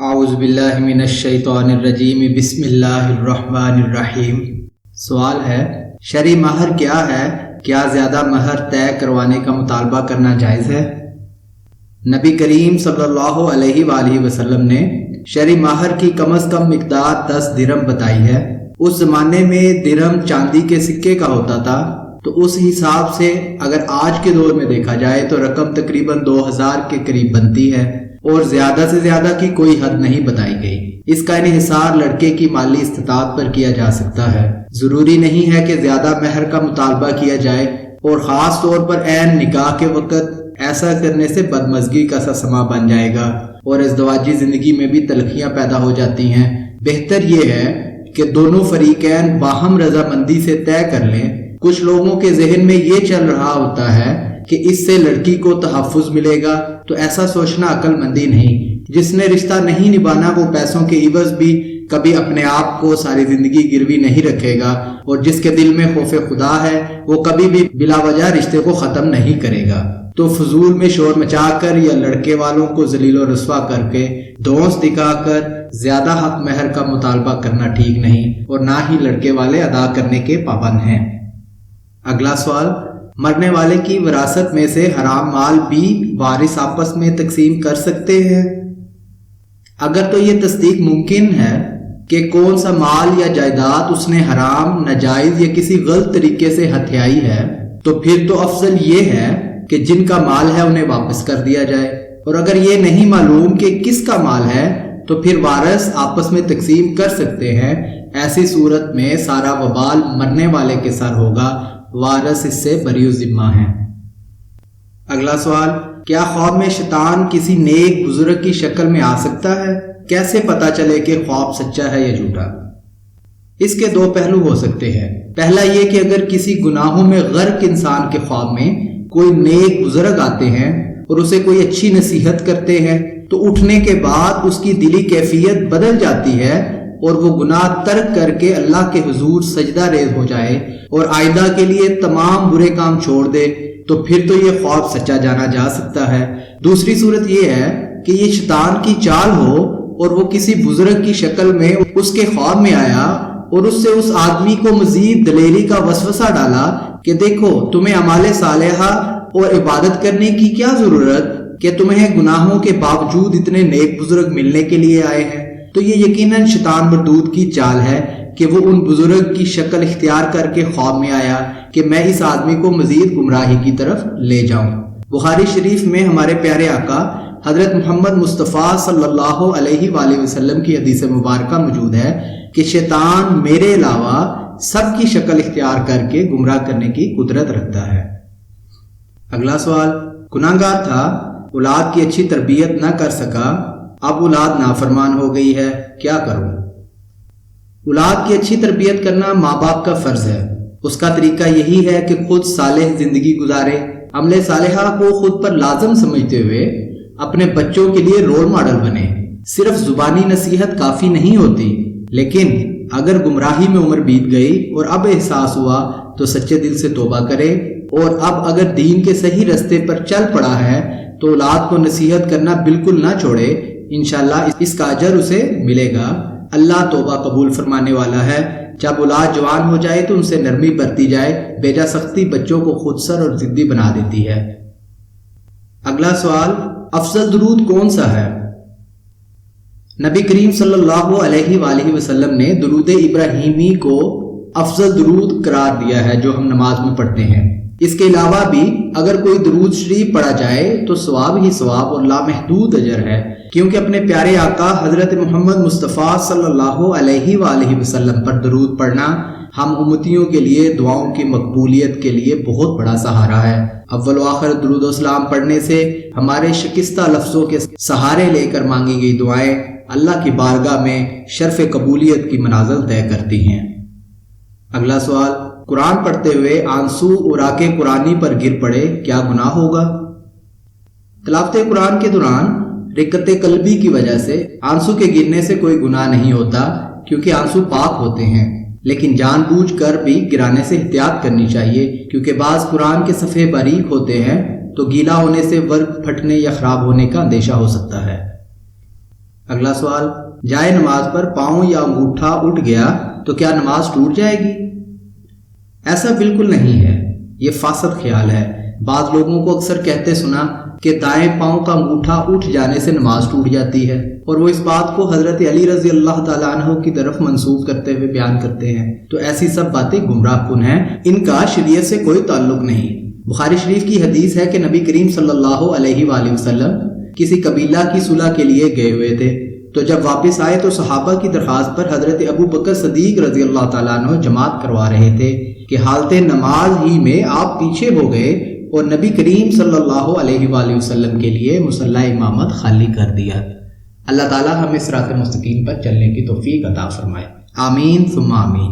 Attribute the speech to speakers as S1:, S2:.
S1: اعوذ باللہ من الشیطان الرجیم بسم اللہ الرحمن الرحیم۔ سوال ہے، شرعی مہر کیا ہے؟ کیا زیادہ مہر طے کروانے کا مطالبہ کرنا جائز ہے؟ نبی کریم صلی اللہ علیہ وآلہ وسلم نے شرعی مہر کی کم از کم مقدار 10 درہم بتائی ہے۔ اس زمانے میں درہم چاندی کے سکے کا ہوتا تھا، تو اس حساب سے اگر آج کے دور میں دیکھا جائے تو رقم تقریباً 2000 کے قریب بنتی ہے، اور زیادہ سے زیادہ کی کوئی حد نہیں بتائی گئی۔ اس کا انحصار لڑکے کی مالی استطاعت پر کیا جا سکتا ہے۔ ضروری نہیں ہے کہ زیادہ مہر کا مطالبہ کیا جائے، اور خاص طور پر عین نکاح کے وقت ایسا کرنے سے بدمزگی کا سا سما بن جائے گا اور ازدواجی زندگی میں بھی تلخیاں پیدا ہو جاتی ہیں۔ بہتر یہ ہے کہ دونوں فریقین باہم رضامندی سے طے کر لیں۔ کچھ لوگوں کے ذہن میں یہ چل رہا ہوتا ہے کہ اس سے لڑکی کو تحفظ ملے گا، تو ایسا سوچنا عقل مندی نہیں۔ جس نے رشتہ نہیں نبھانا وہ پیسوں کے عوض بھی کبھی اپنے آپ کو ساری زندگی گروی نہیں رکھے گا، اور جس کے دل میں خوف خدا ہے وہ کبھی بھی بلا وجہ رشتے کو ختم نہیں کرے گا۔ تو فضول میں شور مچا کر یا لڑکے والوں کو ذلیل و رسوا کر کے دھونس دکھا کر زیادہ حق مہر کا مطالبہ کرنا ٹھیک نہیں، اور نہ ہی لڑکے والے ادا کرنے کے پابند ہیں۔ اگلا سوال، مرنے والے کی وراثت میں سے حرام مال بھی وارث آپس میں تقسیم کر سکتے ہیں؟ اگر تو یہ تصدیق ممکن ہے کہ کون سا مال یا جائیداد اس نے حرام، ناجائز یا کسی غلط طریقے سے ہتھیائی ہے، تو پھر تو افضل یہ ہے کہ جن کا مال ہے انہیں واپس کر دیا جائے، اور اگر یہ نہیں معلوم کہ کس کا مال ہے تو پھر وارث آپس میں تقسیم کر سکتے ہیں۔ ایسی صورت میں سارا وبال مرنے والے کے سر ہوگا، وارث اس سے بری ذمہ ہیں۔ اگلا سوال، کیا خواب میں شیطان کسی نیک بزرگ کی شکل میں آ سکتا ہے؟ کیسے پتا چلے کہ خواب سچا ہے یا جھوٹا؟ اس کے دو پہلو ہو سکتے ہیں۔ پہلا یہ کہ اگر کسی گناہوں میں غرق انسان کے خواب میں کوئی نیک بزرگ آتے ہیں اور اسے کوئی اچھی نصیحت کرتے ہیں، تو اٹھنے کے بعد اس کی دلی کیفیت بدل جاتی ہے اور وہ گناہ ترک کر کے اللہ کے حضور سجدہ ریز ہو جائے اور آئندہ کے لیے تمام برے کام چھوڑ دے، تو پھر تو یہ خواب سچا جانا جا سکتا ہے۔ دوسری صورت یہ ہے کہ یہ شیطان کی چال ہو اور وہ کسی بزرگ کی شکل میں اس کے خواب میں آیا اور اس سے اس آدمی کو مزید دلیری کا وسوسہ ڈالا کہ دیکھو، تمہیں اعمال صالحہ اور عبادت کرنے کی کیا ضرورت کہ تمہیں گناہوں کے باوجود اتنے نیک بزرگ ملنے کے لیے آئے ہیں۔ تو یہ یقیناً شیطان مردود کی چال ہے کہ وہ ان بزرگ کی شکل اختیار کر کے خواب میں آیا کہ میں اس آدمی کو مزید گمراہی کی طرف لے جاؤں۔ بخاری شریف میں ہمارے پیارے آقا حضرت محمد مصطفیٰ صلی اللہ علیہ وآلہ وسلم کی حدیث مبارکہ موجود ہے کہ شیطان میرے علاوہ سب کی شکل اختیار کر کے گمراہ کرنے کی قدرت رکھتا ہے۔ اگلا سوال، گناہگار تھا، اولاد کی اچھی تربیت نہ کر سکا، اب اولاد نافرمان ہو گئی ہے، کیا کروں؟ اولاد کی اچھی تربیت کرنا ماں باپ کا فرض ہے۔ اس کا طریقہ یہی ہے کہ خود صالح زندگی گزارے، عمل صالحہ کو خود پر لازم سمجھتے ہوئے اپنے بچوں کے لیے رول ماڈل بنے۔ صرف زبانی نصیحت کافی نہیں ہوتی، لیکن اگر گمراہی میں عمر بیت گئی اور اب احساس ہوا تو سچے دل سے توبہ کرے، اور اب اگر دین کے صحیح رستے پر چل پڑا ہے تو اولاد کو نصیحت کرنا بالکل نہ چھوڑے۔ انشاءاللہ اس کا اجر اسے ملے گا۔ اللہ توبہ قبول فرمانے والا ہے۔ جب اولاد جوان ہو جائے تو ان سے نرمی برتی جائے، بیجا سختی بچوں کو خود سر اور ضدی بنا دیتی ہے۔ اگلا سوال، افضل درود کون سا ہے؟ نبی کریم صلی اللہ علیہ وآلہ وسلم نے درود ابراہیمی کو افضل درود قرار دیا ہے جو ہم نماز میں پڑھتے ہیں۔ اس کے علاوہ بھی اگر کوئی درود شریف پڑھا جائے تو ثواب ہی ثواب اور لامحدود اجر ہے، کیونکہ اپنے پیارے آقا حضرت محمد مصطفیٰ صلی اللہ علیہ وآلہ وسلم پر درود پڑھنا ہم امتیوں کے لیے دعاؤں کی مقبولیت کے لیے بہت بڑا سہارا ہے۔ اول و آخر درود و سلام پڑھنے سے ہمارے شکستہ لفظوں کے سہارے لے کر مانگی گئی دعائیں اللہ کی بارگاہ میں شرف قبولیت کی منازل طے کرتی ہیں۔ اگلا سوال، قرآن پڑھتے ہوئے آنسو اوراق قرآنی پر گر پڑے، کیا گناہ ہوگا؟ تلاوت قرآن کے دوران رقت قلبی کی وجہ سے آنسو کے گرنے سے کوئی گناہ نہیں ہوتا، کیونکہ آنسو پاک ہوتے ہیں، لیکن جان بوجھ کر بھی گرانے سے احتیاط کرنی چاہیے، کیونکہ بعض قرآن کے صفحے باریک ہوتے ہیں تو گیلا ہونے سے ورق پھٹنے یا خراب ہونے کا اندیشہ ہو سکتا ہے۔ اگلا سوال، جائے نماز پر پاؤں یا انگوٹھا اٹھ گیا تو کیا نماز ٹوٹ جائے گی؟ ایسا بالکل نہیں ہے، یہ فاسد خیال ہے۔ بعض لوگوں کو اکثر کہتے سنا کہ دائیں پاؤں کا انگوٹھا اٹھ جانے سے نماز ٹوٹ جاتی ہے، اور وہ اس بات کو حضرت علی رضی اللہ تعالیٰ عنہ کی طرف منسوب کرتے ہوئے بیان کرتے ہیں۔ تو ایسی سب باتیں گمراہ کن ہیں، ان کا شریعت سے کوئی تعلق نہیں۔ بخاری شریف کی حدیث ہے کہ نبی کریم صلی اللہ علیہ وآلہ وسلم کسی قبیلہ کی صلح کے لیے گئے ہوئے تھے، تو جب واپس آئے تو صحابہ کی درخواست پر حضرت ابو بکر صدیق رضی اللہ تعالیٰ عنہ جماعت کروا رہے تھے کہ حالت نماز ہی میں آپ پیچھے ہو گئے اور نبی کریم صلی اللہ علیہ وآلہ وسلم کے لیے مصلی امامت خالی کر دیا۔ اللہ تعالیٰ ہمیں صراط مستقیم پر چلنے کی توفیق عطا فرمائے، آمین ثم آمین۔